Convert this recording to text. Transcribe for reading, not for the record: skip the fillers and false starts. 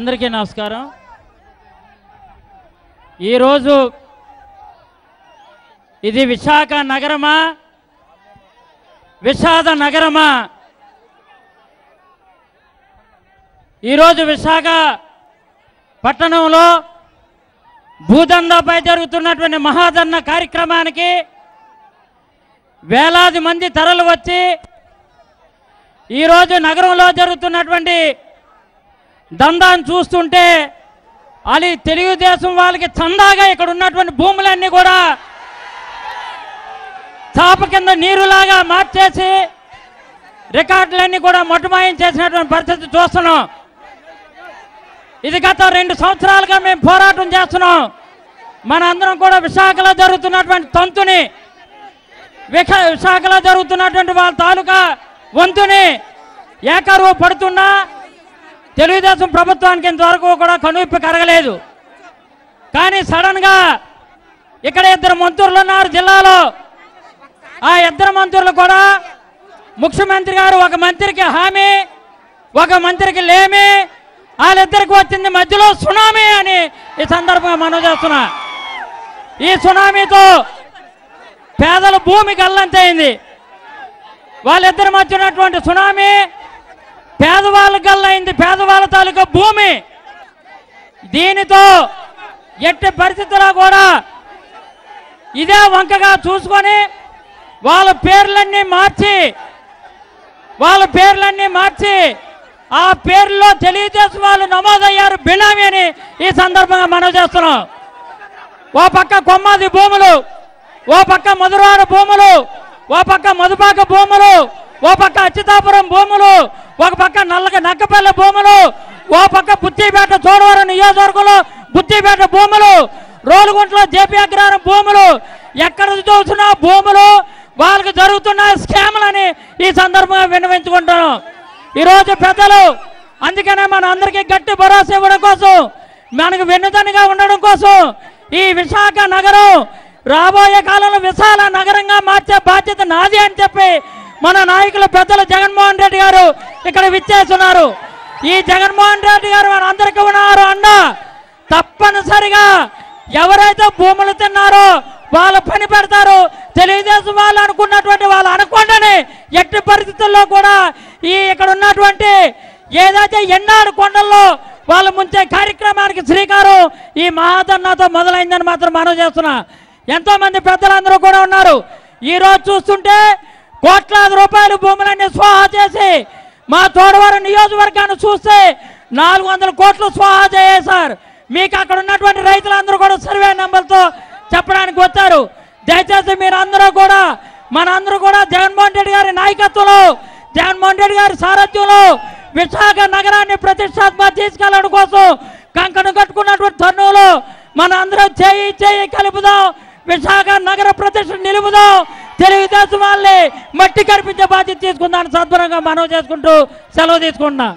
అందరికీ నమస్కారం. ఈరోజు ఇది విశాఖ నగరమా విషాద నగరమా? ఈరోజు విశాఖ పట్టణంలో భూదందాపై జరుగుతున్నటువంటి మహాధర్నా కార్యక్రమానికి వేలాది మంది తరలి వచ్చి ఈరోజు నగరంలో జరుగుతున్నటువంటి దందాన్ని చూస్తుంటే అది తెలుగుదేశం వాళ్ళకి చందాగా ఇక్కడ ఉన్నటువంటి భూములన్నీ కూడా చాప కింద నీరులాగా మార్చేసి రికార్డులన్నీ కూడా మొట్టమాయం చేసినటువంటి పరిస్థితి చూస్తున్నాం. ఇది గత 2 సంవత్సరాలుగా మేము పోరాటం చేస్తున్నాం. మన అందరం కూడా విశాఖలో జరుగుతున్నటువంటి తంతుని విశాఖలో జరుగుతున్నటువంటి వాళ్ళ తాలూకా వంతుని ఏకరువు పడుతున్నా తెలుగుదేశం ప్రభుత్వానికి ఇంతవరకు కూడా కనువిప్పు కరగలేదు. కానీ సడన్గా ఇక్కడ 2 మంత్రులు ఉన్నారు జిల్లాలో. ఆ 2 మంత్రులు కూడా ముఖ్యమంత్రి గారు ఒక మంత్రికి హామీ ఒక మంత్రికి లేమి, వాళ్ళిద్దరికి వచ్చింది మధ్యలో సునామీ అని ఈ సందర్భంగా మనం చేస్తున్నా. ఈ సునామీతో పేదల భూమి గల్లంతైంది. వాళ్ళిద్దరి మధ్య ఉన్నటువంటి సునామీ పేదవాళ్ళకి గల్లైంది, పేదవాళ్ళ తాలూకా భూమి. దీనితో ఎట్టి పరిస్థితుల్లో కూడా ఇదే వంకగా చూసుకొని వాళ్ళ పేర్లన్నీ మార్చి ఆ పేర్లో తెలుగుదేశం వాళ్ళు నమోదయ్యారు బినామీ అని ఈ సందర్భంగా మనం చేస్తున్నాం. ఓ పక్క కొమ్మాది భూములు, ఓ పక్క మధురవాడ భూములు, ఓ పక్క మధుపాక భూములు, ఓ పక్క అచ్యుతాపురం భూములు, ఒక పక్క నక్కపల్లి భూములు, ఓ పక్క బుత్తిపేట చోడవరం నియోజకవర్గంలో బుత్తిపేట భూములు, రోలుగుంటలో జేపీ అగ్రహారం భూములు. ఎక్కడ చూసినా భూములు వాళ్ళకి జరుగుతున్న స్కాములని ఈ సందర్భంగా విన్నవించుకుంటాను. ఈరోజు పెద్దలు అందుకనే మన అందరికీ గట్టి భరోసా ఇవ్వడం కోసం, మనకు వెన్నుదన్నుగా ఉండడం కోసం ఈ విశాఖ నగరం రాబోయే కాలంలో విశాల నగరంగా మార్చే బాధ్యత నాది అని చెప్పి మన నాయకులు పెద్దలు జగన్మోహన్ రెడ్డి గారు ఇక్కడ విచ్చేస్తున్నారు. ఈ జగన్మోహన్ రెడ్డి గారు మన అందరికీ ఉన్నారు అన్న. తప్పనిసరిగా ఎవరైతే భూములు తిన్నారో వాళ్ళు పని పెడతారు. తెలుగుదేశం వాళ్ళు అనుకున్నటువంటి వాళ్ళు అనుకోండి ఎట్టి పరిస్థితుల్లో కూడా ఈ ఇక్కడ ఉన్నటువంటి ఏదైతే ఎన్నాడు కొండల్లో వాళ్ళు ముంచే కార్యక్రమానికి శ్రీకారం ఈ మహాధర్నాతో మొదలైందని మాత్రం మనం చేస్తున్నా. ఎంతో మంది పెద్దలందరూ కూడా ఉన్నారు. ఈరోజు చూస్తుంటే కోట్లాది రూపాయలు భూములన్నీ స్వాహా చేసి మా తోడవరం నియోజకవర్గాన్ని చూస్తే 400 కోట్లు స్వాహా చేశారు. మీకు అక్కడ ఉన్నటువంటి రైతులందరూ కూడా సర్వే నెంబర్తో చెప్పడానికి వచ్చారు. దయచేసి మీరు అందరూ కూడా మనందరూ కూడా జగన్మోహన్ రెడ్డి గారి నాయకత్వంలో జగన్మోహన్ రెడ్డి గారి సారథ్యంలో విశాఖ నగరాన్ని ప్రతిష్టాత్మక తీసుకెళ్లడం కోసం కంకణం కట్టుకున్నటువంటి తరుణంలో మన అందరం చేయి కలుపుదాం. విశాఖ నగర ప్రతిష్ట నిలుపుదాం. తెలుగుదేశం వాళ్ళని మట్టి కనిపించే బాధ్యత తీసుకుందాన్ని సద్భరంగా మనవి చేసుకుంటూ సెలవు తీసుకుంటున్నా.